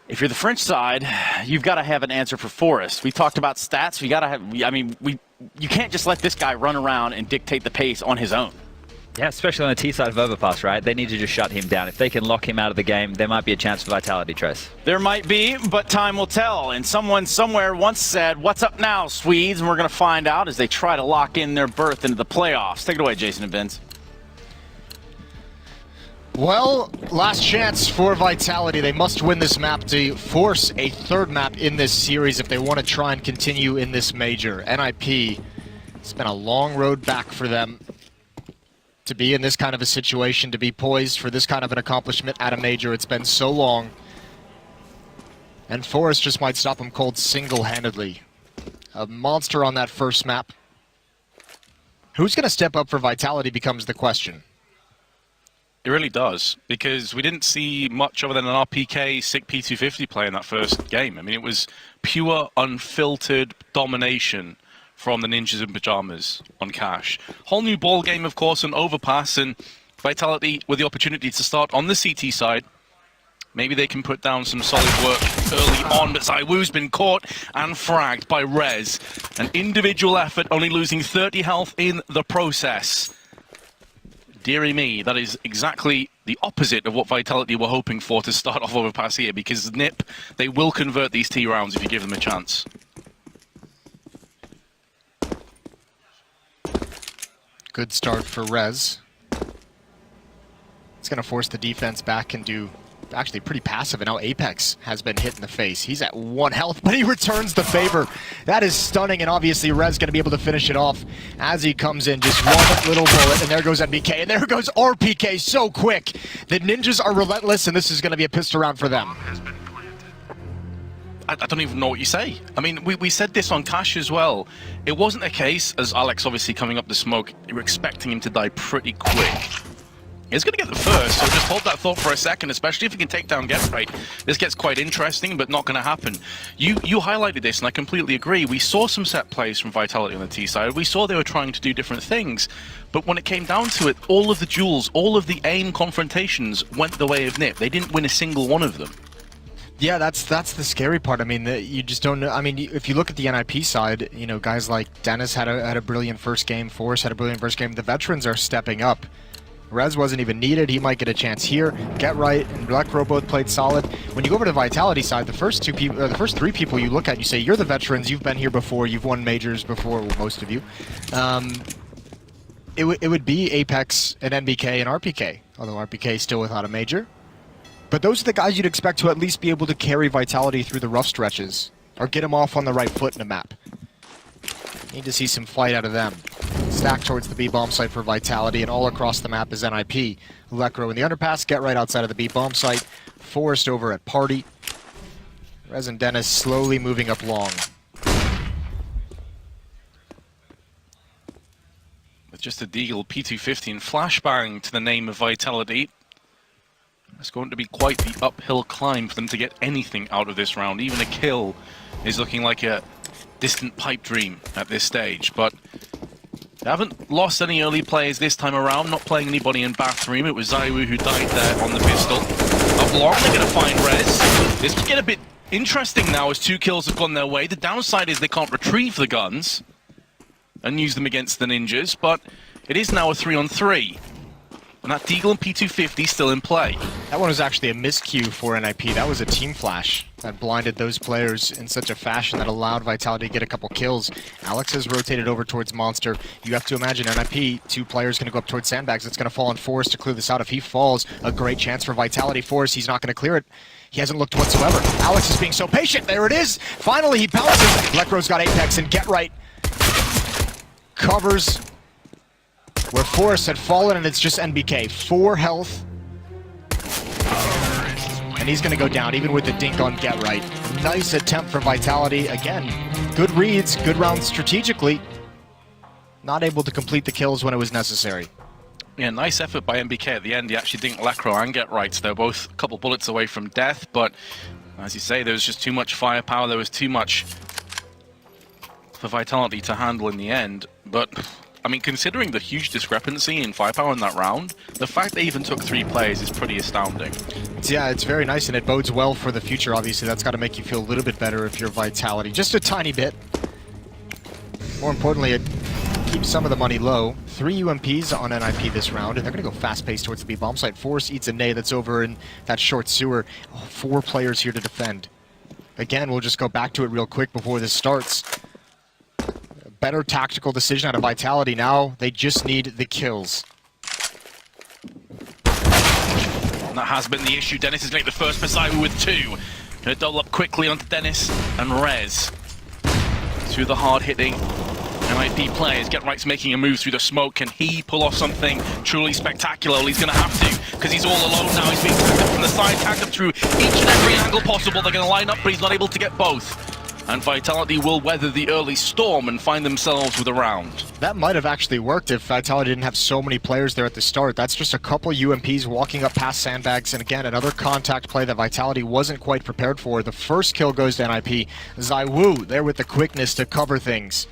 If you're the French side, you've got to have an answer for Forrest. We talked about stats. We got to have. I mean, you can't just let this guy run around and dictate the pace on his own. Yeah, especially on the T side of Overpass, right? They need to just shut him down. If they can lock him out of the game, there might be a chance for Vitality, Trace. There might be, but time will tell. And someone somewhere once said, "What's up now, Swedes?" And we're going to find out as they try to lock in their berth into the playoffs. Take it away, Jason and Vince. Well, last chance for Vitality. They must win this map to force a third map in this series if they want to try and continue in this major. NiP, it's been a long road back for them to be in this kind of a situation, to be poised for this kind of an accomplishment at a major. It's been so long. And Forrest just might stop them cold single-handedly. A monster on that first map. Who's going to step up for Vitality becomes the question. It really does, because we didn't see much other than an RPK sick P250 play in that first game. I mean, it was pure, unfiltered domination from the Ninjas in Pajamas on Cash. Whole new ball game, of course, on Overpass, and Vitality with the opportunity to start on the CT side. Maybe they can put down some solid work early on, but ZywOo's been caught and fragged by Rez. An individual effort, only losing 30 health in the process. Deary me, that is exactly the opposite of what Vitality were hoping for to start off Overpass here, because NiP, they will convert these T rounds if you give them a chance. Good start for Rez. It's going to force the defense back and do actually pretty passive, and now Apex has been hit in the face. He's at 1 health, but he returns the favor. That is stunning, and obviously Rez going to be able to finish it off as he comes in. Just one little bullet, and there goes NBK, and there goes RPK so quick. The Ninjas are relentless, and this is going to be a pissed round for them. I don't even know what you say. I mean, we said this on Cash as well. It wasn't a case, as Alex obviously coming up the smoke, you were expecting him to die pretty quick. He's going to get the first, so just hold that thought for a second, especially if he can take down Get-Right. This gets quite interesting, but not going to happen. You highlighted this, and I completely agree. We saw some set plays from Vitality on the T side. We saw they were trying to do different things. But when it came down to it, all of the duels, all of the aim confrontations went the way of NiP. They didn't win a single one of them. Yeah, that's the scary part. I mean, you just don't know. I mean, if you look at the NiP side, you know, guys like Dennis had a brilliant first game, Forrest had a brilliant first game. The veterans are stepping up. Rez wasn't even needed. He might get a chance here. Get-Right and Blackro both played solid. When you go over to the Vitality side, the first three people you look at, you say, you're the veterans, you've been here before, you've won majors before, well, most of you. It would be Apex and NBK and RPK, although RPK is still without a major. But those are the guys you'd expect to at least be able to carry Vitality through the rough stretches, or get them off on the right foot in a map. Need to see some fight out of them. Stack towards the B-bomb site for Vitality, and all across the map is NiP. Lekro in the underpass, Get-Right outside of the B-bomb site. Forrest over at Party. Rez and Dennis slowly moving up long. With just a Deagle P250 and flashbang to the name of Vitality. It's going to be quite the uphill climb for them to get anything out of this round. Even a kill is looking like a distant pipe dream at this stage, but they haven't lost any early players this time around, not playing anybody in bathroom. It was ZywOo who died there on the pistol. Up long, they're going to find Rez. This could get a bit interesting now as 2 kills have gone their way. The downside is they can't retrieve the guns and use them against the Ninjas, but it is now a 3-on-3. And that Deagle and P250 still in play. That one was actually a miscue for NiP. That was a team flash that blinded those players in such a fashion that allowed Vitality to get a couple kills. Alex has rotated over towards Monster. You have to imagine NiP, 2 players going to go up towards Sandbags. It's going to fall on Forrest to clear this out. If he falls, a great chance for Vitality. Forrest, he's not going to clear it. He hasn't looked whatsoever. Alex is being so patient. There it is. Finally, he pounces. Lekro's got Apex and Get-Right covers where Forrest had fallen, and it's just NBK. 4 health. And he's going to go down, even with the dink on Get-Right. Nice attempt for Vitality. Again, good reads, good rounds strategically. Not able to complete the kills when it was necessary. Yeah, nice effort by NBK at the end. He actually dinked Lekro and Get-Right. So they're both a couple bullets away from death, but as you say, there was just too much firepower. There was too much for Vitality to handle in the end. But I mean, considering the huge discrepancy in firepower in that round, the fact they even took 3 players is pretty astounding. It's very nice, and it bodes well for the future. Obviously, that's got to make you feel a little bit better if you're Vitality. Just a tiny bit. More importantly, it keeps some of the money low. 3 UMPs on NiP this round, and they're going to go fast-paced towards the B bomb site. Force eats a nade that's over in that short sewer. 4 players here to defend. Again, we'll just go back to it real quick before this starts. A better tactical decision out of Vitality now. They just need the kills. And that has been the issue. Dennis is going to get the first Messiah with 2. Going to double up quickly onto Dennis and Rez. Through the hard-hitting NiP players. Katowice making a move through the smoke. Can he pull off something truly spectacular? Well, he's going to have to, because he's all alone now. He's being tagged up from the side, tagged up through each and every angle possible. They're going to line up, but he's not able to get both. And Vitality will weather the early storm and find themselves with a round. That might have actually worked if Vitality didn't have so many players there at the start. That's just a couple UMPs walking up past sandbags, and again, another contact play that Vitality wasn't quite prepared for. The first kill goes to NiP. ZywOo there with the quickness to cover things.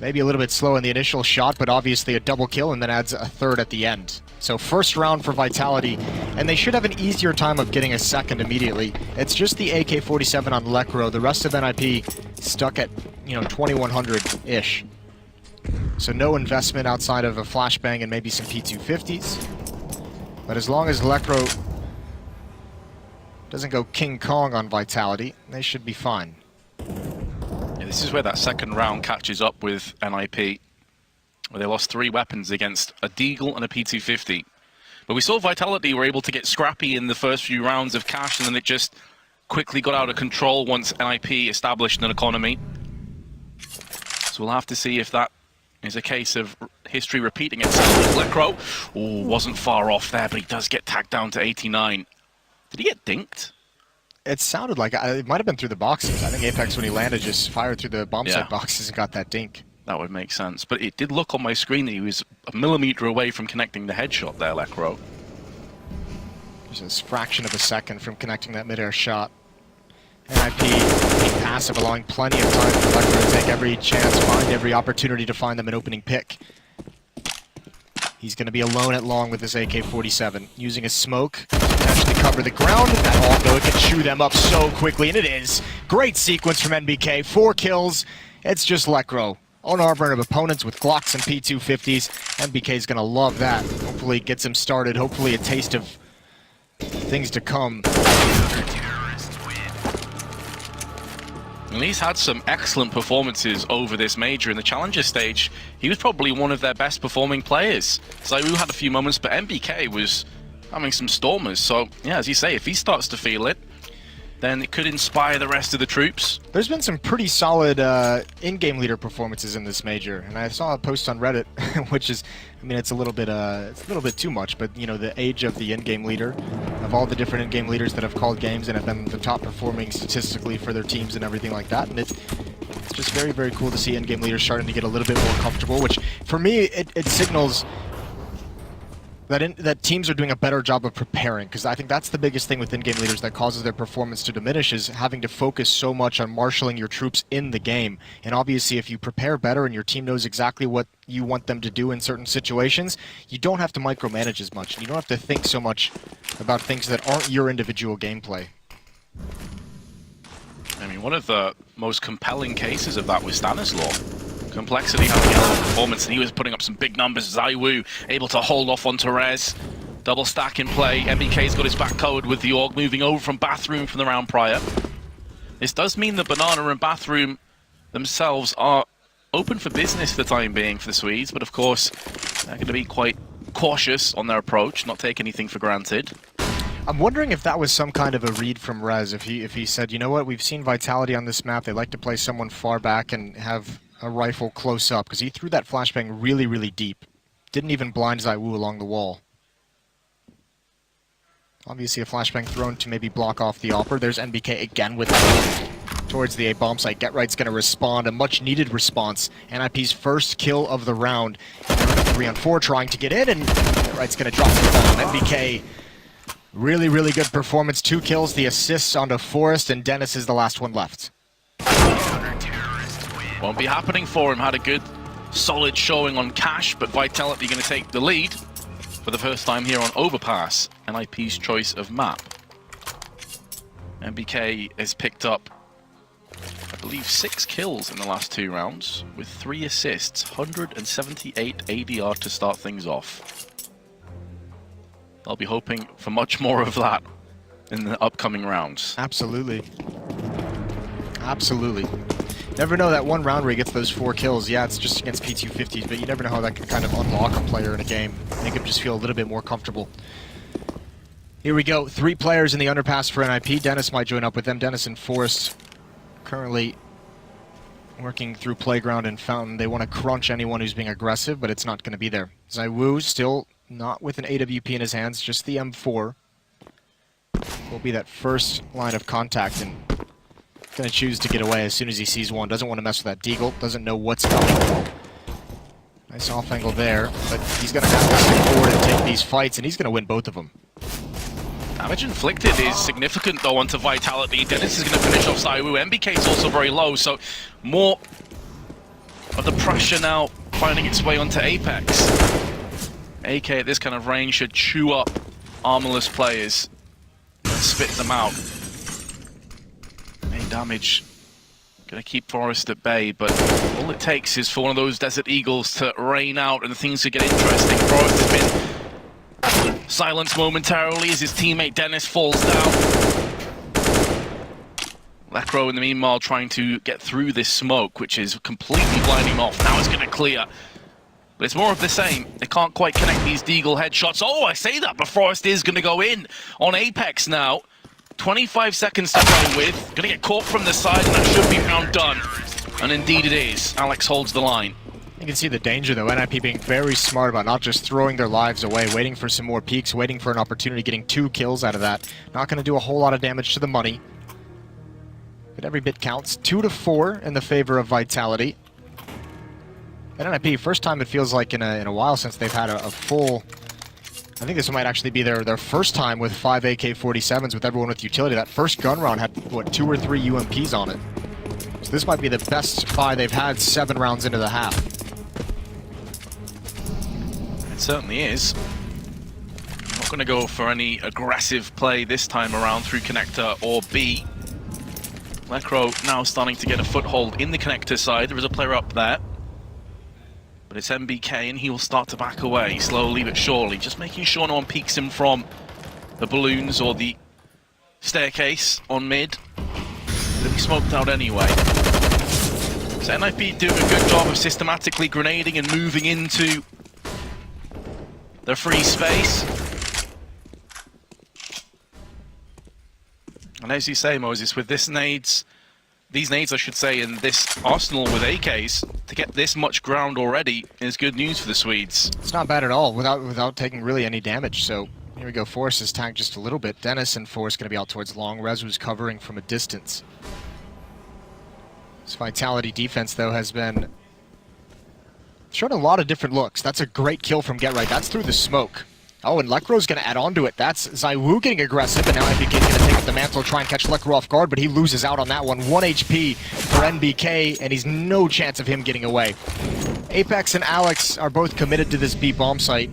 Maybe a little bit slow in the initial shot, but obviously a double kill and then adds a third at the end. So first round for Vitality, and they should have an easier time of getting a second immediately. It's just the AK-47 on Lekro. The rest of NiP stuck at, 2100-ish. So no investment outside of a flashbang and maybe some P250s. But as long as Lekro doesn't go King Kong on Vitality, they should be fine. This is where that second round catches up with NiP, where they lost 3 weapons against a Deagle and a P250. But we saw Vitality were able to get scrappy in the first few rounds of Cash, and then it just quickly got out of control once NiP established an economy. So we'll have to see if that is a case of history repeating itself. Lekro wasn't far off there, but he does get tagged down to 89. Did he get dinked? It sounded like it might have been through the boxes. I think Apex, when he landed, just fired through the bomb site boxes and got that dink. That would make sense. But it did look on my screen that he was a millimeter away from connecting the headshot there, Lekro. Just a fraction of a second from connecting that midair shot. NiP being passive, allowing plenty of time for Lekro to take every chance, find every opportunity to find them an opening pick. He's going to be alone at long with this AK-47, using a smoke to potentially cover the ground. That all though, it can chew them up so quickly, and it is. Great sequence from NBK, 4 kills. It's just Lekro. Unarmored of opponents with Glocks and P250s. NBK's going to love that. Hopefully it gets him started. Hopefully a taste of things to come. And he's had some excellent performances over this major. In the Challenger stage, he was probably one of their best performing players. ZywOo had a few moments, but NBK was having some stormers. So, yeah, as you say, if he starts to feel it, then it could inspire the rest of the troops. There's been some pretty solid in-game leader performances in this major, and I saw a post on Reddit, which is, I mean, it's a little bit too much, but the age of the in-game leader, of all the different in-game leaders that have called games and have been the top performing statistically for their teams and everything like that, and it's just very, very cool to see in-game leaders starting to get a little bit more comfortable, which for me it signals that teams are doing a better job of preparing, because I think that's the biggest thing with in-game leaders that causes their performance to diminish, is having to focus so much on marshaling your troops in the game. And obviously if you prepare better and your team knows exactly what you want them to do in certain situations, you don't have to micromanage as much. You don't have to think so much about things that aren't your individual gameplay. I mean, one of the most compelling cases of that was Stanislaw. Complexity having a hell of a performance, and he was putting up some big numbers. ZywOo able to hold off on Therese. Double stack in play. MBK's got his back covered with the AUG, moving over from Bathroom from the round prior. This does mean that Banana and Bathroom themselves are open for business for the time being for the Swedes, but of course they're going to be quite cautious on their approach, not take anything for granted. I'm wondering if that was some kind of a read from Rez, if he said, you know what, we've seen Vitality on this map, they like to play someone far back and have a rifle close up, because he threw that flashbang really, really deep. Didn't even blind ZywOo along the wall. Obviously a flashbang thrown to maybe block off the AWPer. There's NBK again with towards the A bomb site. GetRight's going to respond, a much needed response. NiP's first kill of the round. 3-on-4 trying to get in, and GetRight's going to drop the bomb. NBK, really, really good performance. 2 kills, the assists onto Forrest, and Dennis is the last one left. Won't be happening for him. Had a good, solid showing on Cash, but Vitality going to take the lead. for the first time here on Overpass, NiP's choice of map. MBK has picked up, I believe, 6 kills in the last 2 rounds, with 3 assists, 178 ADR to start things off. I'll be hoping for much more of that in the upcoming rounds. Absolutely. Absolutely. Never know that one round where he gets those 4 kills. Yeah, it's just against P250s, but you never know how that can kind of unlock a player in a game. Make him just feel a little bit more comfortable. Here we go. 3 players in the underpass for NiP. Dennis might join up with them. Dennis and Forrest currently working through Playground and Fountain. They want to crunch anyone who's being aggressive, but it's not going to be there. ZywOo still not with an AWP in his hands, just the M4. Will be that first line of contact and going to choose to get away as soon as he sees one. Doesn't want to mess with that Deagle. Doesn't know what's coming. Nice off angle there, but he's going to have to step forward and take these fights, and he's going to win both of them. Damage inflicted is significant though onto Vitality. Dennis is going to finish off ZywOo. MBK is also very low, so more of the pressure now finding its way onto Apex. AK at this kind of range should chew up armorless players and spit them out. Main damage going to keep Forrest at bay, but all it takes is for one of those Desert Eagles to rain out and things to get interesting. Forrest has been silenced momentarily as his teammate Dennis falls down. Lekro in the meanwhile trying to get through this smoke, which is completely blinding him off. Now it's going to clear. But it's more of the same. They can't quite connect these Deagle headshots. Oh, I say that, but Forrest is going to go in on Apex now. 25 seconds to play with. Going to get caught from the side, and that should be round done. And indeed it is. Alex holds the line. You can see the danger, though. NiP being very smart about not just throwing their lives away, waiting for some more peaks, waiting for an opportunity, getting 2 kills out of that. Not going to do a whole lot of damage to the money. But every bit counts. 2 to 4 in the favor of Vitality. And NiP, first time it feels like in a while since they've had a full... I think this might actually be their first time with 5 AK-47s with everyone with utility. That first gun round had, what, 2 or 3 UMPs on it. So this might be the best buy they've had 7 rounds into the half. It certainly is. Not going to go for any aggressive play this time around through Connector or B. Lekro now starting to get a foothold in the Connector side. There is a player up there. But it's MBK, and he will start to back away slowly but surely, just making sure no one peeks him from the balloons or the staircase on mid. They'll be smoked out anyway. So NiP doing a good job of systematically grenading and moving into the free space. And as you say, Moses, with these nades, I should say, in this arsenal with AKs, to get this much ground already is good news for the Swedes. It's not bad at all, without taking really any damage. So here we go. Forrest is tanked just a little bit. Dennis and Forrest going to be out towards long. Rezu's covering from a distance. This Vitality defense, though, has been showing a lot of different looks. That's a great kill from Get Right. That's through the smoke. Oh, and Lekro's going to add on to it. That's ZywOo getting aggressive, and now NBK is going to take up the mantle, try and catch Lekro off guard, but he loses out on that one. 1 HP for NBK, and he's no chance of him getting away. Apex and Alex are both committed to this B bomb site,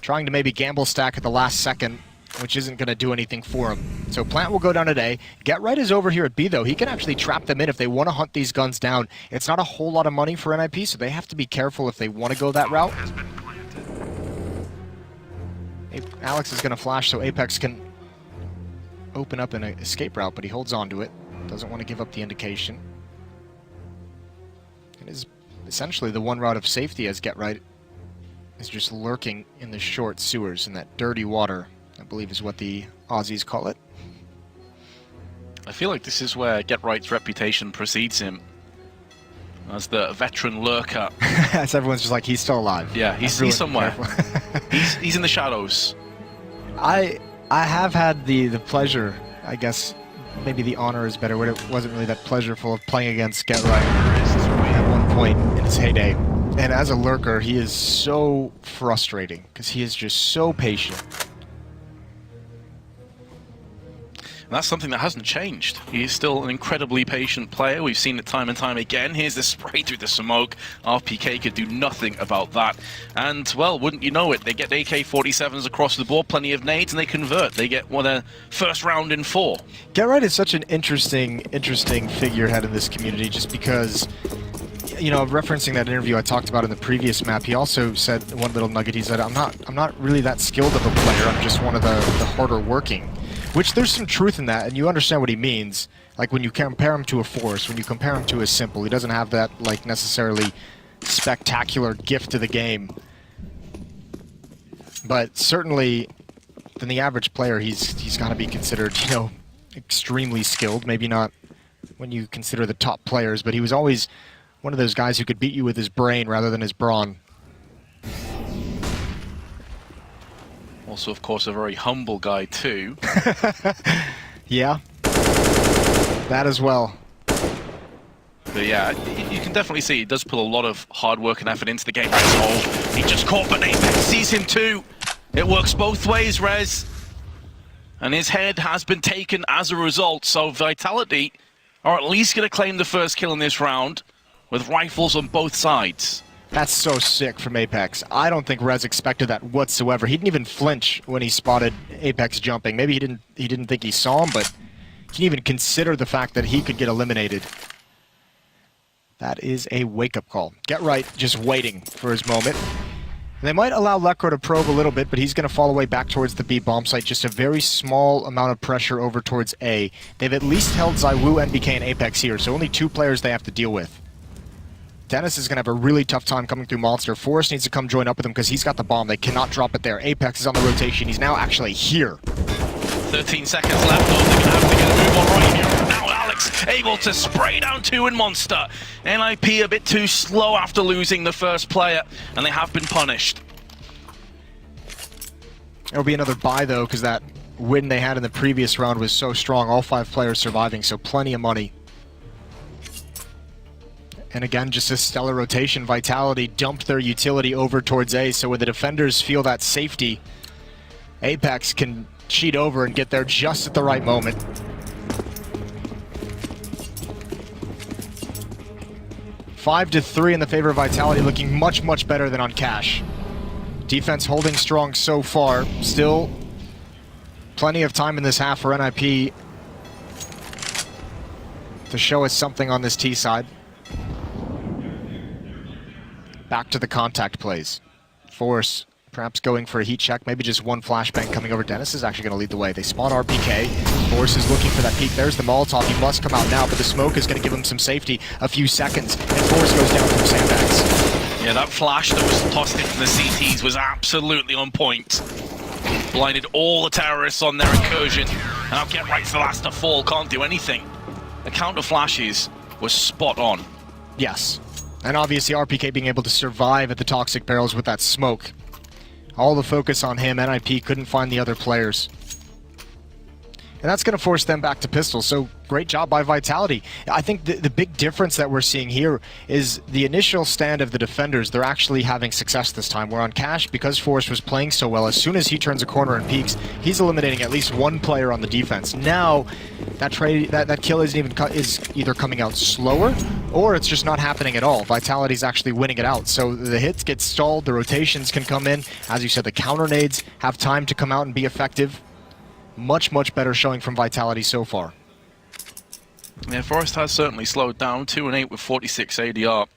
trying to maybe gamble stack at the last second, which isn't going to do anything for him. So Plant will go down today. Get Right is over here at B, though. He can actually trap them in if they want to hunt these guns down. It's not a whole lot of money for NiP, so they have to be careful if they want to go that route. Alex is going to flash so Apex can open up an escape route, but he holds on to it. Doesn't want to give up the indication. It is essentially the one route of safety as Get Right is just lurking in the short sewers in that dirty water, I believe is what the Aussies call it. I feel like this is where Get Right's reputation precedes him. As the veteran lurker. As everyone's just like, he's still alive. Yeah, he's somewhere. he's in the shadows. I have had the pleasure, I guess, maybe the honor is better word. It wasn't really that pleasureful of playing against Get Right at one point in his heyday. And as a lurker, he is so frustrating because he is just so patient. And that's something that hasn't changed. He is still an incredibly patient player. We've seen it time and time again. Here's the spray through the smoke. RPK could do nothing about that. And, well, wouldn't you know it, they get AK-47s across the board, plenty of nades, and they convert. They get their first round in 4. Get Right is such an interesting figurehead in this community, just because, you know, referencing that interview I talked about in the previous map, he also said one little nugget. He said, I'm not really that skilled of a player. I'm just one of the harder working. Which there's some truth in that, and you understand what he means. Like when you compare him to a Force, when you compare him to a Simple, he doesn't have that like necessarily spectacular gift to the game. But certainly, than the average player, he's got to be considered, you know, extremely skilled. Maybe not when you consider the top players, but he was always one of those guys who could beat you with his brain rather than his brawn. Also, of course, a very humble guy, too. Yeah. That as well. But yeah, you can definitely see he does put a lot of hard work and effort into the game. Rez, he just caught, but Apex sees him too. It works both ways, Rez. And his head has been taken as a result, so Vitality are at least going to claim the first kill in this round with rifles on both sides. That's so sick from Apex. I don't think Rez expected that whatsoever. He didn't even flinch when he spotted Apex jumping. Maybe he didn't think he saw him, but he didn't even consider the fact that he could get eliminated. That is a wake-up call. Get Right just waiting for his moment. And they might allow Lekro to probe a little bit, but he's going to fall away back towards the B bomb site. Just a very small amount of pressure over towards A. They've at least held ZywOo, NBK, and Apex here, so only 2 players they have to deal with. Dennis is going to have a really tough time coming through Monster. Forrest needs to come join up with him because he's got the bomb. They cannot drop it there. Apex is on the rotation. He's now actually here. 13 seconds left. They're going to have to get a move on right here. Now Alex able to spray down 2 in Monster. NiP a bit too slow after losing the first player, and they have been punished. There'll be another buy, though, because that win they had in the previous round was so strong. All 5 players surviving, so plenty of money. And again, just a stellar rotation. Vitality dumped their utility over towards A, so when the defenders feel that safety, Apex can cheat over and get there just at the right moment. 5-3 in the favor of Vitality, looking much, much better than on Cash. Defense holding strong so far. Still plenty of time in this half for NiP to show us something on this T side. Back to the contact plays. Force perhaps going for a heat check, maybe just one flashbang coming over. Dennis is actually going to lead the way. They spawn RPK. Force is looking for that peek. There's the Molotov. He must come out now, but the smoke is going to give him some safety. A few seconds, and Force goes down from sandbags. Yeah, that flash that was tossed into the CTs was absolutely on point. Blinded all the terrorists on their incursion, and I'll get right to the last to fall. Can't do anything. The counter flashes was spot on. Yes. And obviously RPK being able to survive at the toxic barrels with that smoke. All the focus on him. NiP couldn't find the other players. And that's going to force them back to pistols. So great job by Vitality. I think the big difference that we're seeing here is the initial stand of the defenders. They're actually having success this time. Where on Cash, because Forrest was playing so well, as soon as he turns a corner and peeks, he's eliminating at least 1 player on the defense. Now, that kill is either coming out slower, or it's just not happening at all. Vitality's actually winning it out. So the hits get stalled, the rotations can come in. As you said, the counter nades have time to come out and be effective. Much, much better showing from Vitality so far. Yeah, Forrest has certainly slowed down. 2 and 8 with 46 ADR.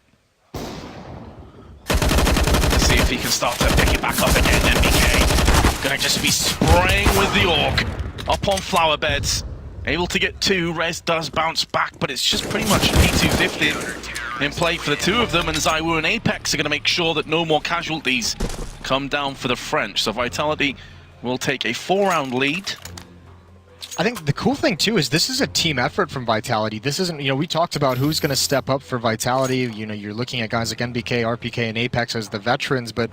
Let's see if he can start to pick it back up again. NBK gonna just be spraying with the Orc up on flower beds. Able to get 2. Rez does bounce back, but it's just pretty much P250 in play for the 2 of them, and ZywOo and Apex are going to make sure that no more casualties come down for the French. So Vitality will take a 4-round lead. I think the cool thing, too, is this is a team effort from Vitality. This isn't, you know, we talked about who's going to step up for Vitality. You know, you're looking at guys like NBK, RPK, and Apex as the veterans, but,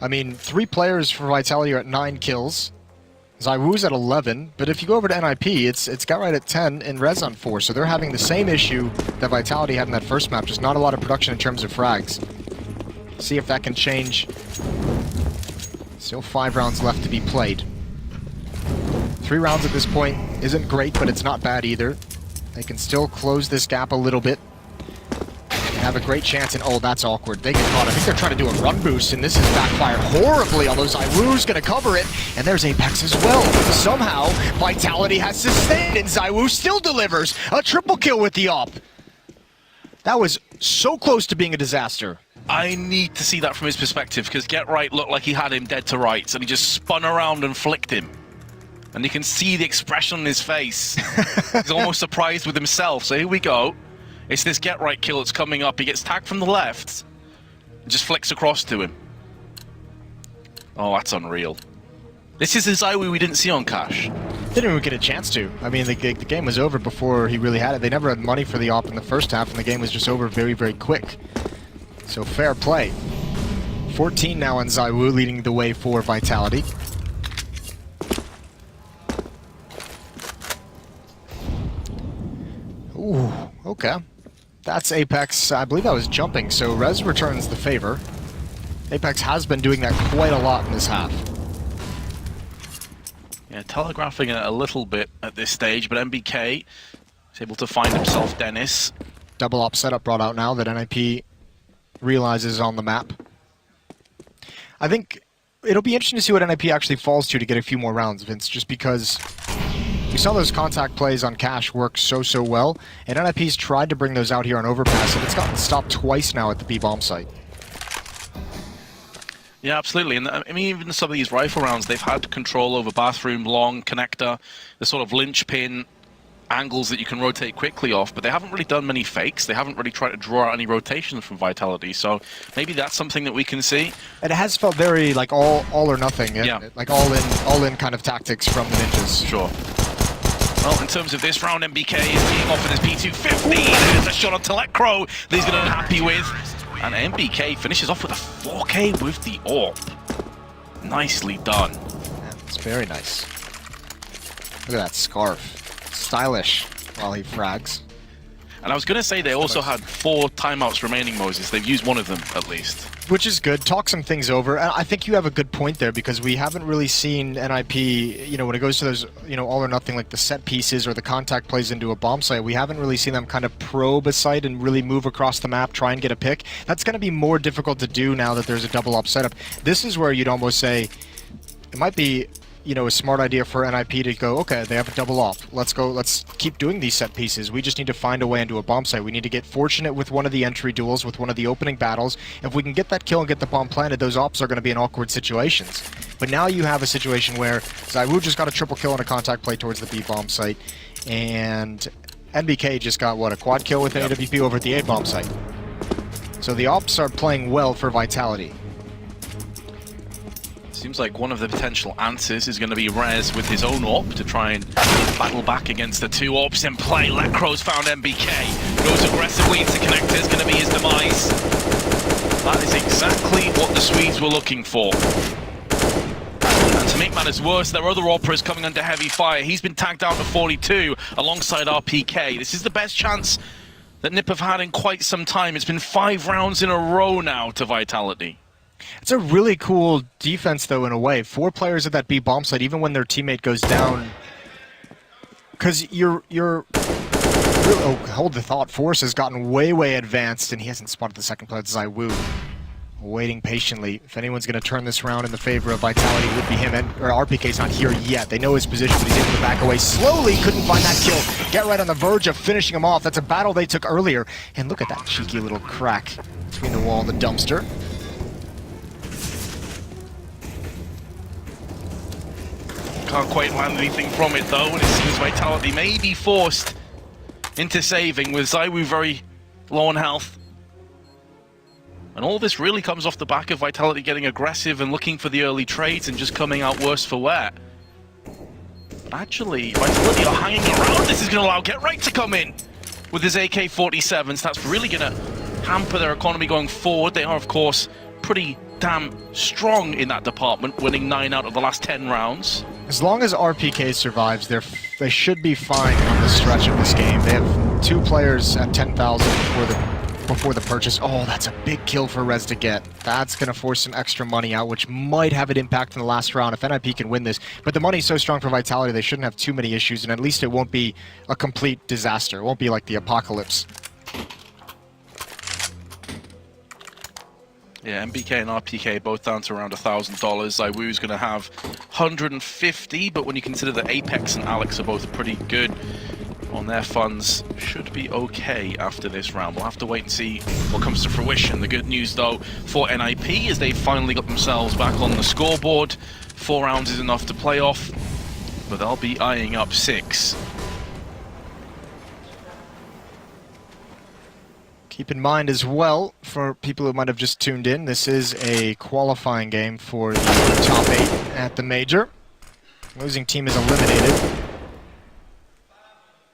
I mean, 3 players for Vitality are at 9 kills. ZywOo's at 11, but if you go over to NiP, it's got right at 10 and Rez on 4, so they're having the same issue that Vitality had in that first map, just not a lot of production in terms of frags. See if that can change. Still 5 rounds left to be played. 3 rounds at this point isn't great, but it's not bad either. They can still close this gap a little bit. They have a great chance, and oh, that's awkward. They get caught. I think they're trying to do a run boost, and this has backfired horribly, although ZywOo's going to cover it, and there's Apex as well. Somehow, Vitality has sustained, and ZywOo still delivers a triple kill with the op. That was so close to being a disaster. I need to see that from his perspective, because Get Right looked like he had him dead to rights, and he just spun around and flicked him. And you can see the expression on his face. He's almost surprised with himself. So here we go. It's this Get Right kill that's coming up. He gets tagged from the left, and just flicks across to him. Oh, that's unreal. This is the ZywOo we didn't see on Cash. Didn't even get a chance to. I mean, the game was over before he really had it. They never had money for the op in the first half, and the game was just over very, very quick. So fair play. 14 now on ZywOo, leading the way for Vitality. Ooh, okay. That's Apex. I believe that was jumping, so Rez returns the favor. Apex has been doing that quite a lot in this half. Yeah, telegraphing it a little bit at this stage, but MBK is able to find himself Dennis. Double op setup brought out now that NiP realizes on the map. I think it'll be interesting to see what NiP actually falls to get a few more rounds, Vince, just because we saw those contact plays on Cash work so well, and NiP's tried to bring those out here on Overpass, and it's gotten stopped twice now at the B bomb site. Yeah, absolutely. And I mean, even some of these rifle rounds, they've had control over bathroom, long, connector, the sort of linchpin angles that you can rotate quickly off, but they haven't really done many fakes. They haven't really tried to draw out any rotations from Vitality, so maybe that's something that we can see. And it has felt very like all or nothing, yeah. Like all in kind of tactics from the Ninjas. Sure. Well, in terms of this round, MBK is being offered his P250. There's a shot on Telecro that he's going to be happy with. And MBK finishes off with a 4K with the AWP. Nicely done. Yeah, it's very nice. Look at that scarf. Stylish while he frags. And I was going to say they also had 4 timeouts remaining, Moses. They've used one of them, at least. Which is good. Talk some things over. And I think you have a good point there, because we haven't really seen NiP, when it goes to those, all or nothing, like the set pieces or the contact plays into a bomb site, we haven't really seen them kind of probe a site and really move across the map, try and get a pick. That's going to be more difficult to do now that there's a double up setup. This is where you'd almost say it might be a smart idea for NiP to go, okay, they have a double op. Let's keep doing these set pieces. We just need to find a way into a bomb site. We need to get fortunate with one of the entry duels, with one of the opening battles. If we can get that kill and get the bomb planted, those ops are going to be in awkward situations. But now you have a situation where ZywOo just got a triple kill on a contact play towards the B bomb site, and NBK just got, a quad kill with an AWP over at the A bomb site. So the ops are playing well for Vitality. Seems like one of the potential answers is going to be Rez with his own AWP to try and battle back against the 2 AWPs in play. Lecro's found MBK. Goes aggressively into connectors, going to be his demise. That is exactly what the Swedes were looking for. And to make matters worse, their other AWPer is coming under heavy fire. He's been tagged down to 42 alongside RPK. This is the best chance that NiP have had in quite some time. It's been 5 rounds in a row now to Vitality. It's a really cool defense, though, in a way. 4 players at that B bomb site, even when their teammate goes down. Because hold the thought, Force has gotten way advanced, and he hasn't spotted the second player, ZywOo. Waiting patiently. If anyone's going to turn this round in the favor of Vitality, it would be him. Or RPK's not here yet. They know his position, but he's able to back away slowly. Couldn't find that kill. Get Right on the verge of finishing him off. That's a battle they took earlier. And look at that cheeky little crack between the wall and the dumpster. Can't quite land anything from it, though, and it seems Vitality may be forced into saving, with ZywOo very low on health. And all this really comes off the back of Vitality getting aggressive and looking for the early trades and just coming out worse for wear. But actually, Vitality are hanging around. This is going to allow Get Right to come in with his AK-47s. That's really going to hamper their economy going forward. They are, of course, pretty damn strong in that department, winning 9 out of the last 10 rounds. As long as RPK survives, they should be fine on the stretch of this game. They have 2 players at 10,000 before the before the purchase. Oh, that's a big kill for Rez to get. That's going to force some extra money out, which might have an impact in the last round if NiP can win this. But the money's so strong for Vitality, they shouldn't have too many issues, and at least it won't be a complete disaster. It won't be like the apocalypse. Yeah, MBK and RPK both down to around $1,000. ZywOo's going to have 150, but when you consider that Apex and Alex are both pretty good on their funds, should be okay after this round. We'll have to wait and see what comes to fruition. The good news, though, for NiP is they've finally got themselves back on the scoreboard. 4 rounds is enough to play off, but they'll be eyeing up 6. Keep in mind as well, for people who might have just tuned in, this is a qualifying game for the top 8 at the Major. Losing team is eliminated.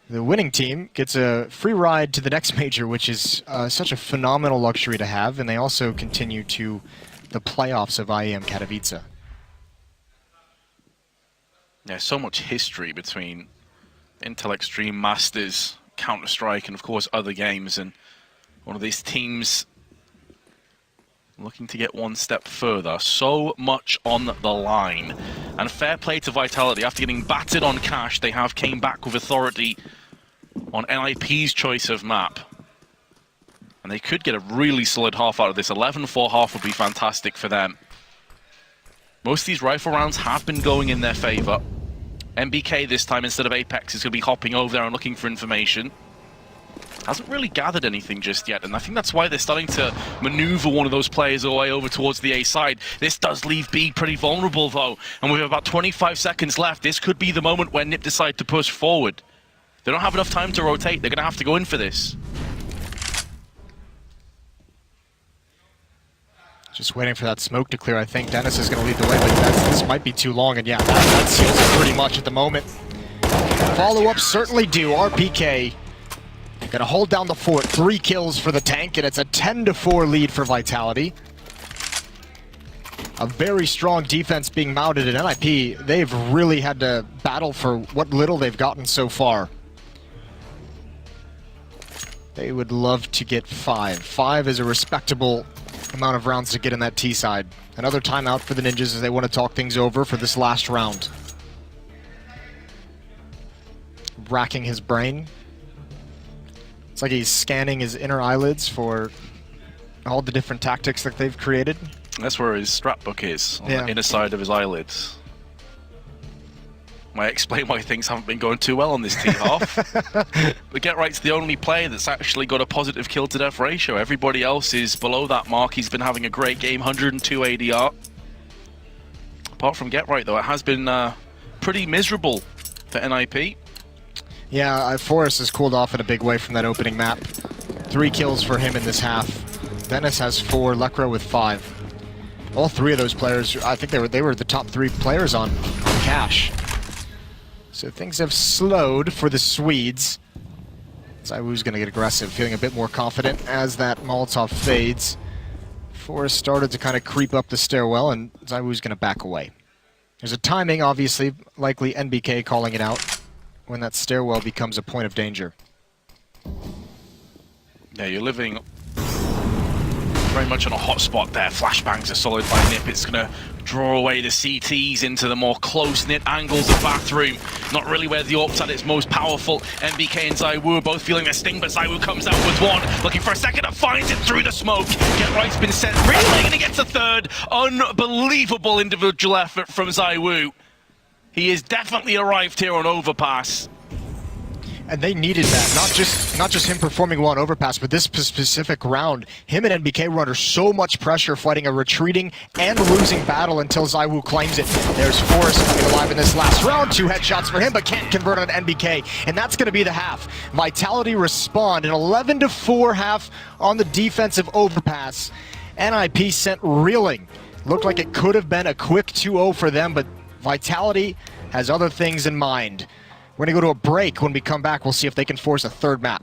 The winning team gets a free ride to the next Major, which is such a phenomenal luxury to have, and they also continue to the playoffs of IEM Katowice. Yeah, so much history between Intel Extreme, Masters, Counter-Strike, and of course other games, and one of these teams looking to get one step further. So much on the line. And fair play to Vitality. After getting battered on cash, they have came back with authority on NiP's choice of map. And they could get a really solid half out of this. 11-4 half would be fantastic for them. Most of these rifle rounds have been going in their favor. MBK this time, instead of Apex, is going to be hopping over there and looking for information. Hasn't really gathered anything just yet, and I think that's why they're starting to maneuver one of those players away over towards the A side. This does leave B pretty vulnerable, though, and with about 25 seconds left, this could be the moment where NiP decide to push forward. They don't have enough time to rotate. They're going to have to go in for this. Just waiting for that smoke to clear. I think Dennis is going to lead the way, but this might be too long, and yeah, that seals it pretty much at the moment. Follow-up certainly do. RPK gonna hold down the fort. 3 kills for the tank, and it's a 10-4 lead for Vitality. A very strong defense being mounted at NiP. They've really had to battle for what little they've gotten so far. They would love to get 5. 5 is a respectable amount of rounds to get in that T side. Another timeout for the Ninjas as they want to talk things over for this last round. Racking his brain. It's like he's scanning his inner eyelids for all the different tactics that they've created. That's where his strap book is, on the inner side of his eyelids. Might explain why things haven't been going too well on this T-half. But GetRight's the only player that's actually got a positive kill-to-death ratio. Everybody else is below that mark. He's been having a great game, 102 ADR. Apart from GetRight, though, it has been pretty miserable for NiP. Yeah, Forrest has cooled off in a big way from that opening map. 3 kills for him in this half. Dennis has 4, Lekra with 5. All 3 of those players, I think they were the top 3 players on cash. So things have slowed for the Swedes. ZywOo's gonna get aggressive, feeling a bit more confident as that Molotov fades. Forrest started to kind of creep up the stairwell, and ZywOo's gonna back away. There's a timing, obviously, likely NBK calling it out when that stairwell becomes a point of danger. Yeah, you're living very much on a hot spot there. Flashbangs are solid by NiP. It's going to draw away the CTs into the more close-knit angles of bathroom. Not really where the AWP's at its most powerful. MBK and ZywOo are both feeling the sting, but ZywOo comes out with 1. Looking for a second and finds it through the smoke. GetRight's been sent reeling and he gets a 3rd. Unbelievable individual effort from ZywOo. He has definitely arrived here on Overpass. And they needed that, not just him performing well on Overpass, but this specific round, him and NBK were under so much pressure fighting a retreating and losing battle until ZywOo claims it. There's Forrest coming alive in this last round, 2 headshots for him, but can't convert on NBK, and that's going to be the half. Vitality respond, an 11-4 half on the defensive Overpass. NiP sent reeling. Looked like it could have been a quick 2-0 for them, but Vitality has other things in mind. We're going to go to a break. When we come back, we'll see if they can force a 3rd map.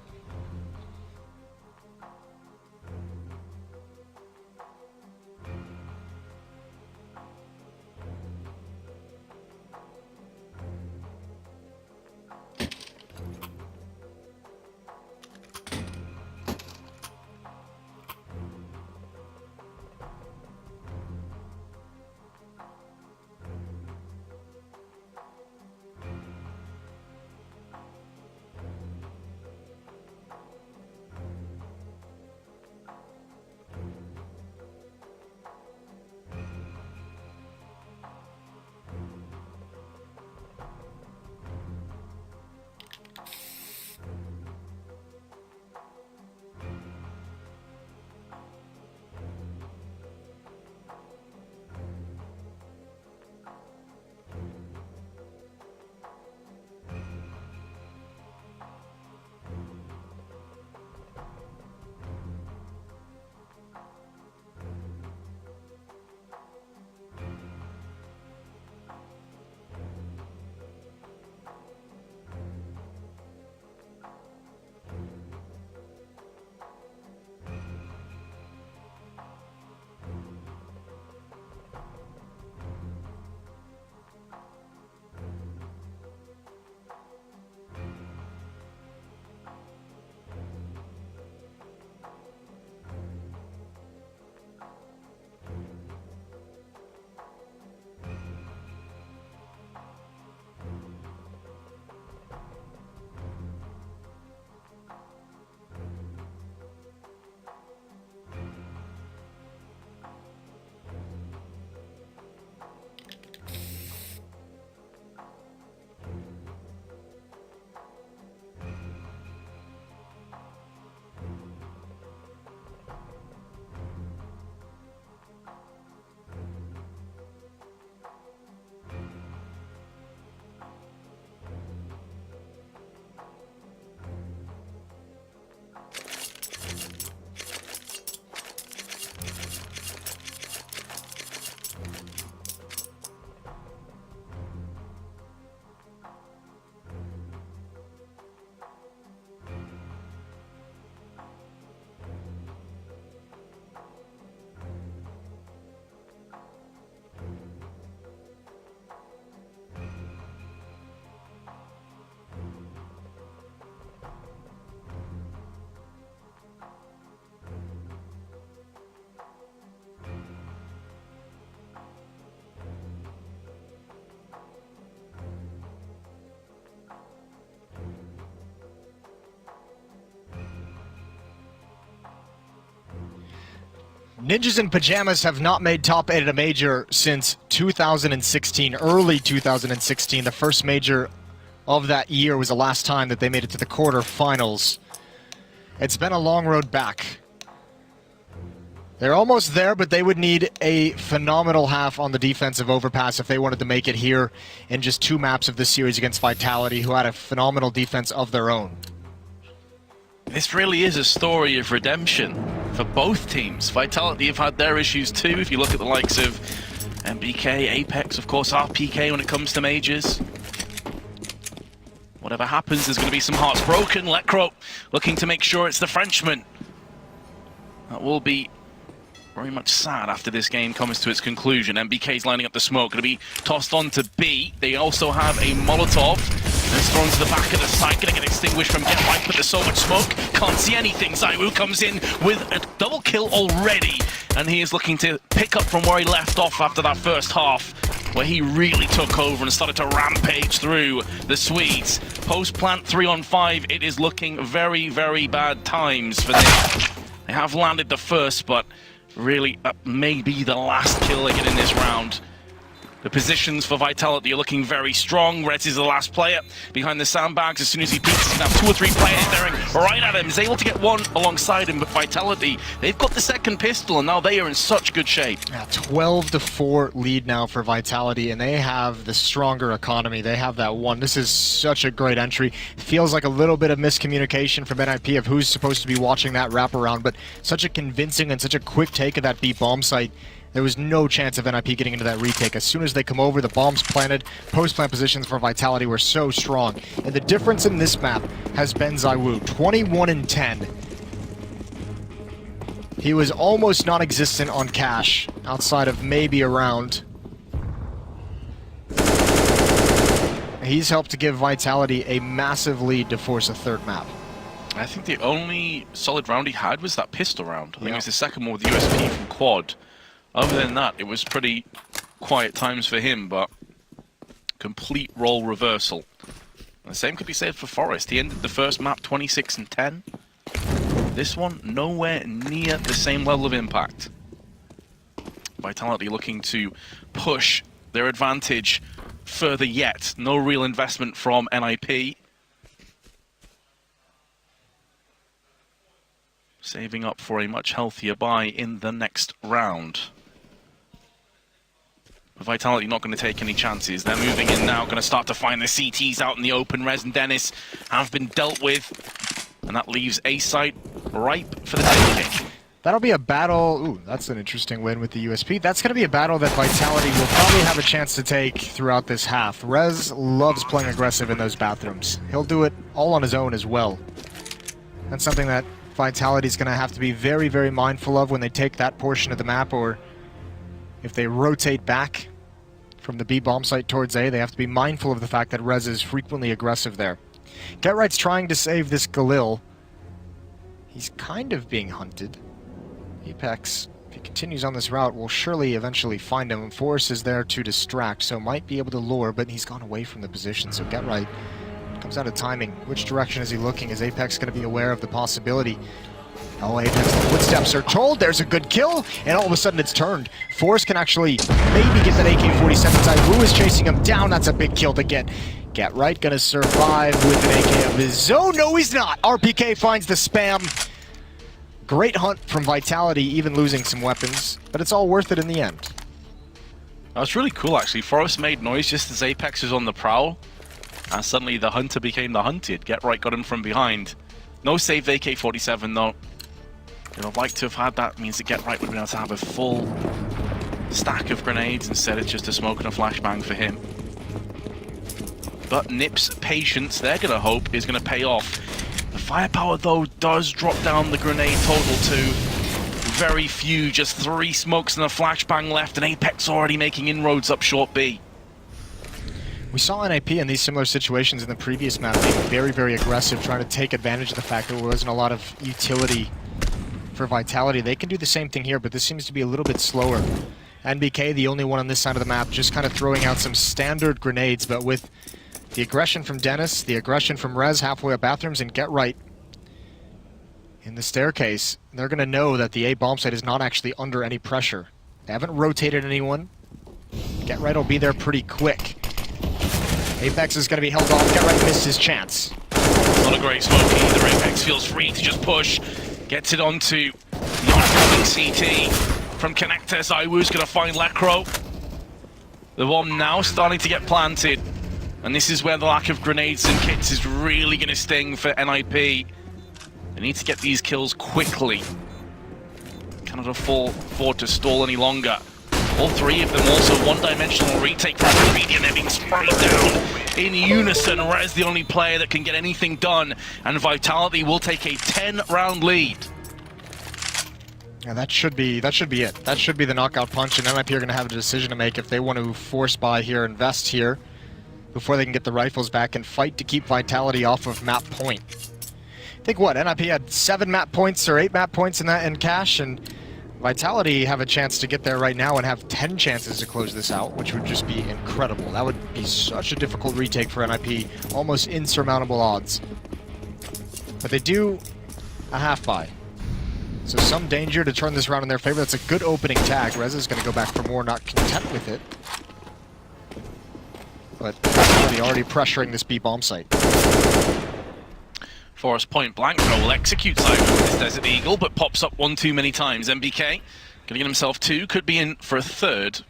Ninjas in Pajamas have not made top 8 at a major since 2016, early 2016. The first major of that year was the last time that they made it to the quarterfinals. It's been a long road back. They're almost there, but they would need a phenomenal half on the defensive overpass if they wanted to make it here in just 2 maps of this series against Vitality, who had a phenomenal defense of their own. This really is a story of redemption for both teams. Vitality have had their issues too. If you look at the likes of MBK, Apex, of course, RPK when it comes to majors. Whatever happens, there's going to be some hearts broken. Lecro looking to make sure it's the Frenchman. That will be very much sad after this game comes to its conclusion. MBK's lining up the smoke, going to be tossed on to B. They also have a Molotov. It's thrown to the back of the site, going to get extinguished from Get Right, but there's so much smoke, can't see anything. ZywOo comes in with a double kill already, and he is looking to pick up from where he left off after that first half, where he really took over and started to rampage through the Swedes. Post-plant 3-on-5, it is looking very, very bad times for NiP. They have landed the first, but really, that may be the last kill they get in this round. The positions for Vitality are looking very strong. Rez is the last player behind the sandbags. As soon as he peeks, he's going to have 2 or 3 players staring right at him. He's able to get one alongside him, but Vitality, they've got the second pistol, and now they are in such good shape. Yeah, 12-4 lead now for Vitality, and they have the stronger economy. They have that one. This is such a great entry. Feels like a little bit of miscommunication from NiP of who's supposed to be watching that wraparound, but such a convincing and such a quick take of that B bomb site. There was no chance of NiP getting into that retake. As soon as they come over, the bombs planted, post-plant positions for Vitality were so strong. And the difference in this map has been ZywOo, 21-10. He was almost non-existent on cash, outside of maybe a round. He's helped to give Vitality a massive lead to force a third map. I think the only solid round he had was that pistol round. I think it was the second one with the USP from Quad. Other than that, it was pretty quiet times for him, but complete role reversal. And the same could be said for Forest. He ended the first map 26-10. This one, nowhere near the same level of impact. Vitality looking to push their advantage further yet. No real investment from NiP. Saving up for a much healthier buy in the next round. Vitality not going to take any chances. They're moving in now, going to start to find the CTs out in the open. Rez and Dennis have been dealt with, and that leaves A site ripe for the taking. That'll be a battle. Ooh, that's an interesting win with the USP. That's going to be a battle that Vitality will probably have a chance to take throughout this half. Rez loves playing aggressive in those bathrooms. He'll do it all on his own as well. That's something that Vitality's going to have to be very, very mindful of when they take that portion of the map, or if they rotate back from the B bomb site towards A, they have to be mindful of the fact that Rez is frequently aggressive there. Get Right's trying to save this Galil. He's kind of being hunted. Apex, if he continues on this route, will surely eventually find him. Force is there to distract, so might be able to lure, but he's gone away from the position, so Get Right comes out of timing. Which direction is he looking? Is Apex going to be aware of the possibility? Oh, Apex, the footsteps are told. There's a good kill, and all of a sudden it's turned. Force can actually maybe get that AK-47. ZywOo is chasing him down. That's a big kill to get. Get Right gonna survive with an AK of his own. No, he's not. RPK finds the spam. Great hunt from Vitality, even losing some weapons, but it's all worth it in the end. That was really cool, actually. Forest made noise just as Apex was on the prowl, and suddenly the hunter became the hunted. Get Right got him from behind. No saved AK-47, though. They'd have liked to have had that. Means that Get Right would have been able to have a full stack of grenades. Instead, it's just a smoke and a flashbang for him. But NiP's patience, they're going to hope, is going to pay off. The firepower, though, does drop down the grenade total to very few. Just 3 smokes and a flashbang left, and Apex already making inroads up short B. We saw NiP in these similar situations in the previous map being very, very aggressive, trying to take advantage of the fact that there wasn't a lot of utility for Vitality. They can do the same thing here, but this seems to be a little bit slower. NBK, the only one on this side of the map, just kind of throwing out some standard grenades, but with the aggression from Dennis, the aggression from Rez halfway up bathrooms, and Get Right in the staircase. They're going to know that the A bomb site is not actually under any pressure. They haven't rotated anyone. Get Right will be there pretty quick. Apex is going to be held off. Get Right missed his chance. Not a great smoke either. Apex feels free to just push. Gets it onto the oncoming CT from Connector. Zywoo's going to find Lekro. The bomb now starting to get planted. And this is where the lack of grenades and kits is really going to sting for NiP. They need to get these kills quickly. Cannot afford to stall any longer. All three of them also one-dimensional retake from Graffiti, and they're being sprayed down in unison. Rez the only player that can get anything done, and Vitality will take a 10-round lead. Yeah, that should be it. That should be the knockout punch, and NiP are going to have a decision to make if they want to force buy here, invest here, before they can get the rifles back and fight to keep Vitality off of map point. I think what, NiP had 7 map points or 8 map points in cash, and Vitality have a chance to get there right now and have 10 chances to close this out, which would just be incredible. That would be such a difficult retake for NiP, almost insurmountable odds. But they do a half buy. So some danger to turn this round in their favor. That's a good opening tag. Rez is going to go back for more, not content with it. But Vitality already pressuring this B bomb site. Forest point blank, will execute Simon with his Desert Eagle, but pops up one too many times. MBK gonna get himself 2, could be in for a 3rd.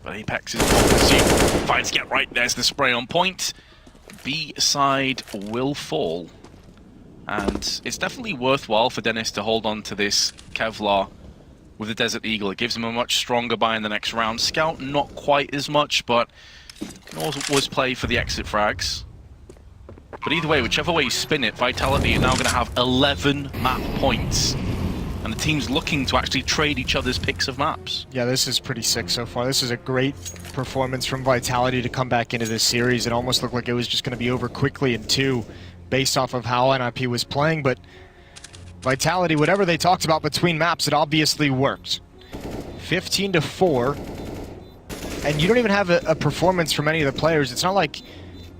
But Apex is on pursuit. Finds Get Right, there's the spray on point. B side will fall. And it's definitely worthwhile for Dennis to hold on to this Kevlar with the Desert Eagle. It gives him a much stronger buy in the next round. Scout, not quite as much, but can always play for the exit frags. But either way, whichever way you spin it, Vitality are now going to have 11 map points. And the team's looking to actually trade each other's picks of maps. Yeah, this is pretty sick so far. This is a great performance from Vitality to come back into this series. It almost looked like it was just going to be over quickly in 2, based off of how NiP was playing. But Vitality, whatever they talked about between maps, it obviously worked. 15-4. And you don't even have a performance from any of the players. It's not like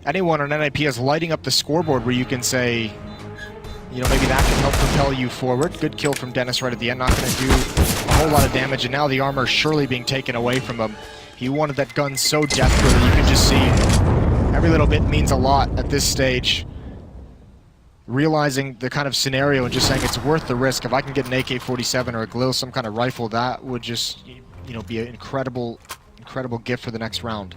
anyone on NiP is lighting up the scoreboard where you can say, you know, maybe that can help propel you forward. Good kill from Dennis right at the end, not going to do a whole lot of damage, and now the armor surely being taken away from him. He wanted that gun so desperately. You can just see every little bit means a lot at this stage. Realizing the kind of scenario and just saying it's worth the risk. If I can get an AK-47 or a Glil, some kind of rifle, that would just, you know, be an incredible gift for the next round.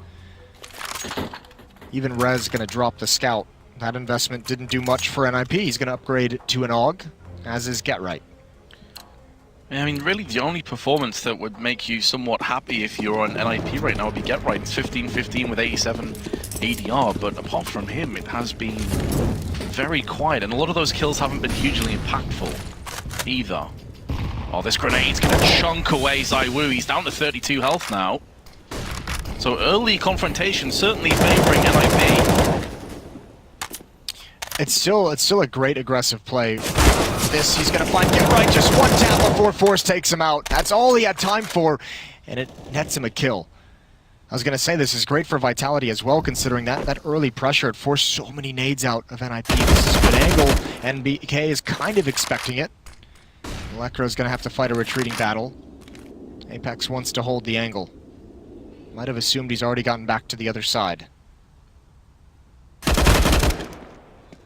Even Rez going to drop the Scout. That investment didn't do much for NiP. He's going to upgrade to an AUG, as is Get Right. I mean, really, the only performance that would make you somewhat happy if you're on NiP right now would be Get Right. It's 15-15 with 87 ADR, but apart from him, it has been very quiet, and a lot of those kills haven't been hugely impactful either. Oh, this grenade's going to chunk away Zywoo. He's down to 32 health now. So early confrontation certainly favoring NiP. It's still a great aggressive play. This, he's going to find Get Right. Just one tap before Force takes him out. That's all he had time for, and it nets him a kill. I was going to say this is great for Vitality as well, considering that early pressure. It forced so many nades out of NiP. This is a good angle. NBK is kind of expecting it. Lekro's going to have to fight a retreating battle. Apex wants to hold the angle. Might have assumed he's already gotten back to the other side.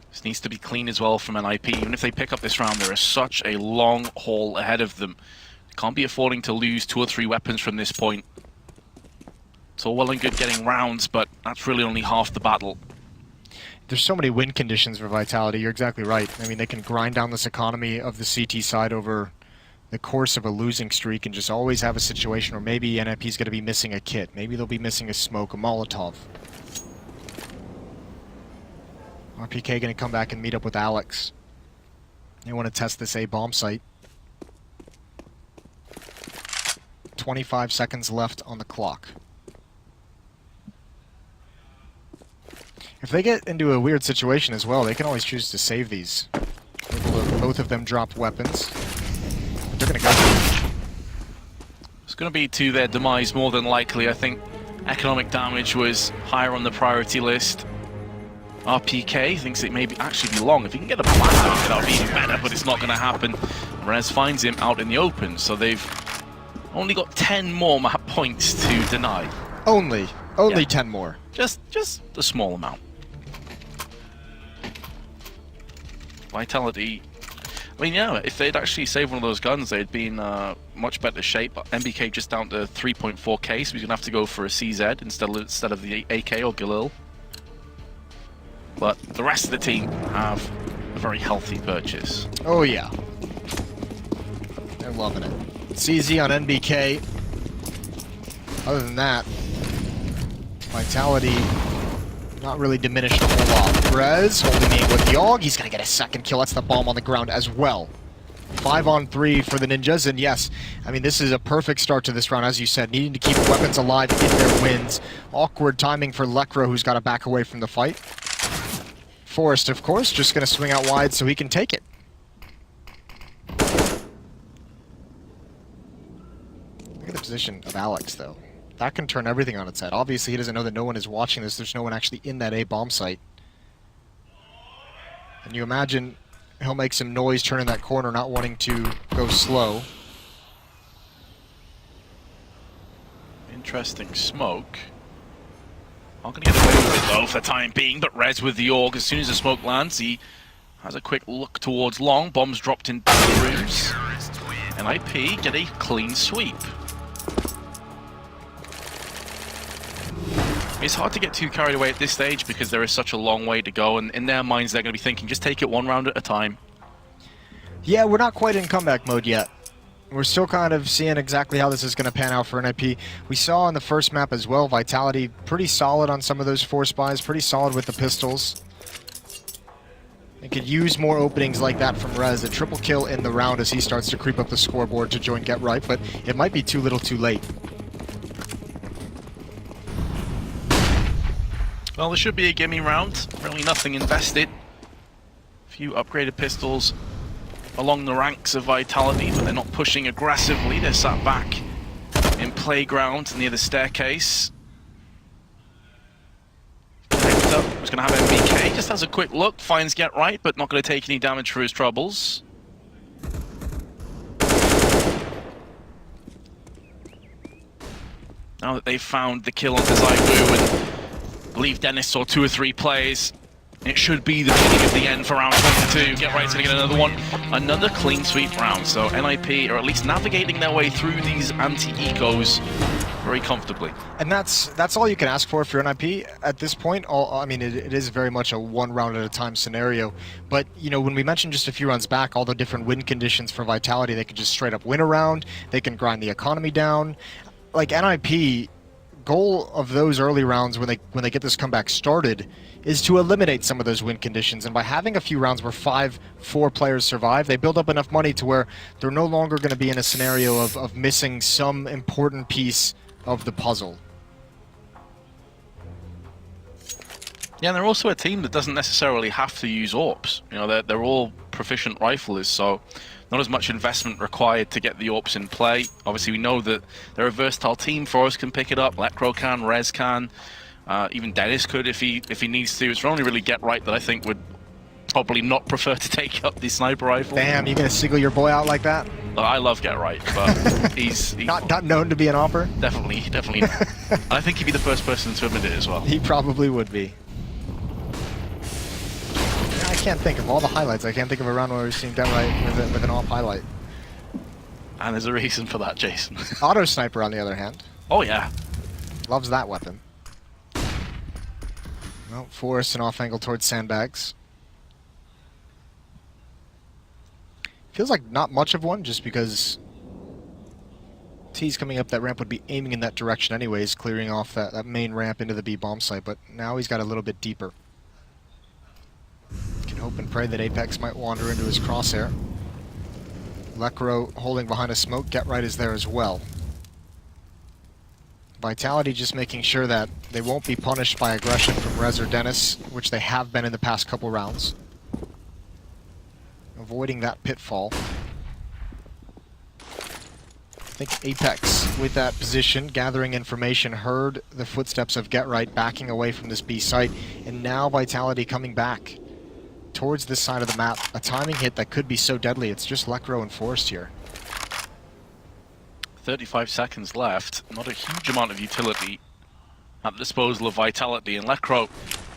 This needs to be clean as well from NiP. Even if they pick up this round, there is such a long haul ahead of them. They can't be affording to lose 2 or 3 weapons from this point. It's all well and good getting rounds, but that's really only half the battle. There's so many win conditions for Vitality. You're exactly right. I mean, they can grind down this economy of the CT side over the course of a losing streak and just always have a situation where maybe NiP's going to be missing a kit. Maybe they'll be missing a smoke, a Molotov. RPK going to come back and meet up with Alex. They want to test this A bomb site. 25 seconds left on the clock. If they get into a weird situation as well, they can always choose to save these. Both of them dropped weapons. But they're going to go. It's going to be to their demise more than likely. I think economic damage was higher on the priority list. RPK thinks it may actually be long. If he can get a blast out, that would be even better, but it's not going to happen. Rez finds him out in the open, so they've only got 10 more map points to deny. Only Yeah. 10 more. Just a small amount. Vitality. I mean, yeah, if they'd actually saved one of those guns, they'd be in much better shape. MBK just down to 3.4k, so he's going to have to go for a CZ instead of the AK or Galil. But the rest of the team have a very healthy purchase. Oh yeah. They're loving it. CZ on NBK. Other than that, Vitality not really diminished a whole lot. Rez holding the aim with the AUG. He's going to get a second kill. That's the bomb on the ground as well. 5 on 3 for the Ninjas, and yes, I mean, this is a perfect start to this round, as you said, needing to keep weapons alive in their wins. Awkward timing for Lekro, who's got to back away from the fight. Forrest, of course, just going to swing out wide so he can take it. Look at the position of Alex, though. That can turn everything on its head. Obviously, he doesn't know that no one is watching this. There's no one actually in that A bomb site. And you imagine he'll make some noise turning that corner, not wanting to go slow. Interesting smoke. Not going to get away with it, though, for the time being, but Rez with the AUG. As soon as the smoke lands, he has a quick look towards long. Bombs dropped into the rooms. NiP get a clean sweep. It's hard to get too carried away at this stage because there is such a long way to go, and in their minds they're going to be thinking, just take it one round at a time. Yeah, we're not quite in comeback mode yet. We're still kind of seeing exactly how this is going to pan out for NiP. We saw on the first map as well, Vitality pretty solid on some of those force buys, pretty solid with the pistols. They could use more openings like that from Rez. A triple kill in the round as he starts to creep up the scoreboard to join Get Right, but it might be too little too late. Well, there should be a gimme round. Really nothing invested. A few upgraded pistols along the ranks of Vitality, but they're not pushing aggressively. They're sat back in playground near the staircase. Next up, was going to have MBK. Just has a quick look, finds Get Right, but not going to take any damage for his troubles. Now that they've found the kill onto Zaibu, and I believe Dennis saw 2 or 3 plays, it should be the beginning of the end for round 22. Get Right's going to get another one. Another clean sweep round. So NiP are at least navigating their way through these anti-ecos very comfortably. And that's all you can ask for if you're NiP at this point. I mean, it is very much a one round at a time scenario. But, you know, when we mentioned just a few rounds back, all the different win conditions for Vitality, they could just straight up win a round. They can grind the economy down. Like NiP, goal of those early rounds when they get this comeback started is to eliminate some of those win conditions, and by having a few rounds where 4 players survive, they build up enough money to where they're no longer going to be in a scenario of missing some important piece of the puzzle. Yeah, and they're also a team that doesn't necessarily have to use AWPs. You know, they're all proficient riflers, so not as much investment required to get the AWPs in play. Obviously, we know that they're a versatile team. Forrest can pick it up, Lekro can, Rez can, even Dennis could if he needs to. It's only really Get Right that I think would probably not prefer to take up the sniper rifle. Damn, you gonna single your boy out like that? Look, I love Get Right, but he's not known to be an offer. Definitely not. I think he'd be the first person to admit it as well. He probably would be. I can't think of all the highlights. I can't think of a round where we've seen Get Right with an off highlight. And there's a reason for that, Jason. Auto Sniper, on the other hand, Oh yeah. loves that weapon. Well, Forrest an off angle towards sandbags. Feels like not much of one, just because T's coming up that ramp would be aiming in that direction anyways, clearing off that main ramp into the B bomb site, but now he's got a little bit deeper. Can hope and pray that Apex might wander into his crosshair. Lekro holding behind a smoke, Get Right is there as well. Vitality just making sure that they won't be punished by aggression from Rez or Dennis, which they have been in the past couple rounds. Avoiding that pitfall. think Apex with that position, gathering information, heard the footsteps of Get Right backing away from this B site, and now Vitality coming back towards this side of the map. A timing hit that could be so deadly. It's just Lekro and Forrest here. 35 seconds left. Not a huge amount of utility at the disposal of Vitality, and Lekro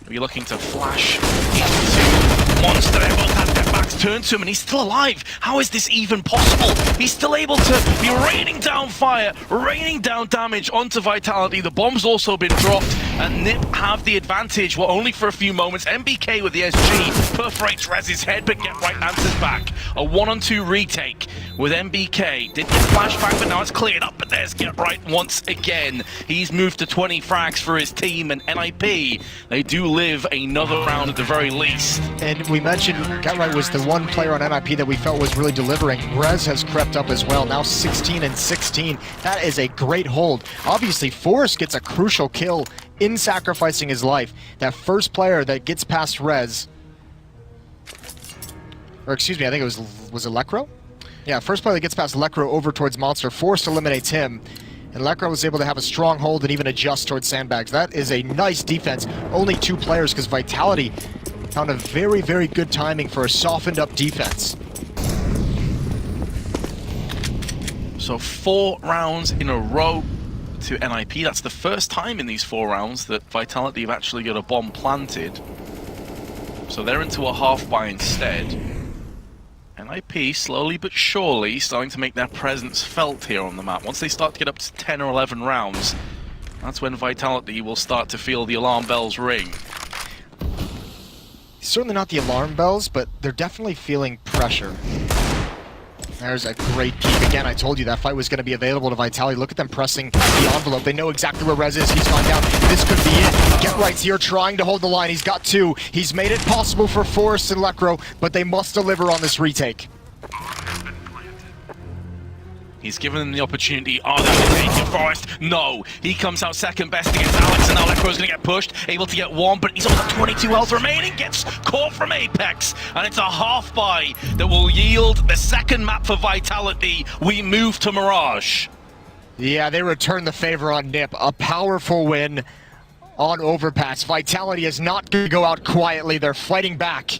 will be looking to flash into Monster. They both have their backs turned to him, and he's still alive. How is this even possible? He's still able to be raining down fire, raining down damage onto Vitality. The bomb's also been dropped, and NiP have the advantage, well, only for a few moments. MBK with the SG perforates Rez's head, but Get Right answers back. A 1-on-2 retake with MBK. Did get flashback, but now it's cleared up, but there's Get Right once again. He's moved to 20 frags for his team, and NiP, they do live another round at the very least. And we mentioned Get Right was the one player on NiP that we felt was really delivering. Rez has crept up as well, now 16 and 16. That is a great hold. Obviously, Forrest gets a crucial kill in sacrificing his life. That first player that gets past Rez, or excuse me, I think it was it Lekro? Yeah, first player that gets past Lekro over towards Monster. Forrest eliminates him, and Lekro was able to have a strong hold and even adjust towards sandbags. That is a nice defense. Only 2 players because Vitality found a very, very good timing for a softened up defense. So 4 rounds in a row to NiP. That's the first time in these 4 rounds that Vitality have actually got a bomb planted. So they're into a half buy instead. NiP slowly but surely starting to make their presence felt here on the map. Once they start to get up to 10 or 11 rounds, that's when Vitality will start to feel the alarm bells ring. Certainly not the alarm bells, but they're definitely feeling pressure. There's a great peek. Again, I told you that fight was going to be available to Vitality. Look at them pressing the envelope. They know exactly where Rez is. He's gone down. This could be it. Get Right's here trying to hold the line. He's got 2. He's made it possible for Forrest and Lekro, but they must deliver on this retake. He's given them the opportunity. Are they going to take it, Forrest? No. He comes out second best against Alex, and now Lekro's going to get pushed. Able to get 1, but he's only got 22 health remaining. Gets caught from Apex, and it's a half buy that will yield the second map for Vitality. We move to Mirage. Yeah, they return the favor on NiP. A powerful win on Overpass. Vitality is not going to go out quietly. They're fighting back.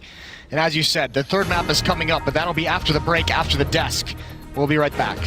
And as you said, the third map is coming up, but that'll be after the break, after the desk. We'll be right back.